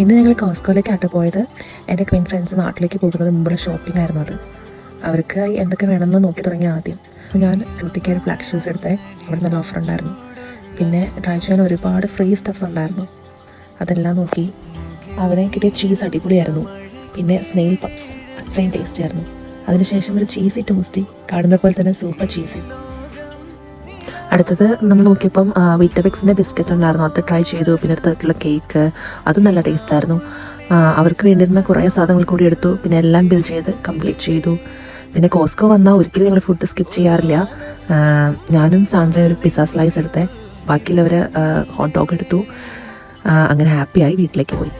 ഇന്ന് ഞങ്ങൾ കോസ്കോയിലേക്കാട്ടോ പോയത്. എൻ്റെ ട്വിൻ ഫ്രണ്ട്സ് നാട്ടിലേക്ക് പോകുന്നത് മുമ്പുള്ള ഷോപ്പിംഗ് ആയിരുന്നു അത്. അവർക്ക് എന്തൊക്കെ വേണമെന്ന് നോക്കി തുടങ്ങി ആദ്യം. ഞാൻ ഡ്യൂട്ടിക്ക് ഒരു ബ്ലാക്ക് ഷൂസ് എടുത്തേ. അവിടെ നല്ല ഓഫർ ഉണ്ടായിരുന്നു. പിന്നെ ട്രൈ ചെയ്യാൻ ഒരുപാട് ഫ്രീ സ്റ്റഫ്സ് ഉണ്ടായിരുന്നു. അതെല്ലാം നോക്കി. അവിടെ കിട്ടിയ ചീസ് അടിപൊളിയായിരുന്നു. പിന്നെ സ്നെയിൽ പപ്സ് അത്രയും ടേസ്റ്റി ആയിരുന്നു. അതിനുശേഷം ഒരു ചീസി ടോസ്റ്റി, കാണുന്ന പോലെ തന്നെ സൂപ്പർ ചീസി. അടുത്തത് നമ്മൾ നോക്കിയപ്പം വീറ്റബിക്സിൻ്റെ ബിസ്ക്കറ്റ് ഉണ്ടായിരുന്നു. അത് ട്രൈ ചെയ്തു. പിന്നെ ഒരു തരത്തിലുള്ള കേക്ക്, അതും നല്ല ടേസ്റ്റായിരുന്നു. അവർക്ക് വേണ്ടിയിരുന്ന കുറേ സാധനങ്ങൾ കൂടി എടുത്തു. പിന്നെ എല്ലാം ബിൽ ചെയ്ത് കംപ്ലീറ്റ് ചെയ്തു. പിന്നെ കോസ്കോ വന്നാൽ ഒരിക്കലും ഞങ്ങൾ ഫുഡ് സ്കിപ്പ് ചെയ്യാറില്ല. ഞാനും സാന്ദ്ര ഒരു പിസ്സ സ്ലൈസ് എടുത്തേ. ബാക്കിയുള്ളവർ ഹോട്ട് ഡോഗ് എടുത്തു. അങ്ങനെ ഹാപ്പിയായി വീട്ടിലേക്ക് പോയി.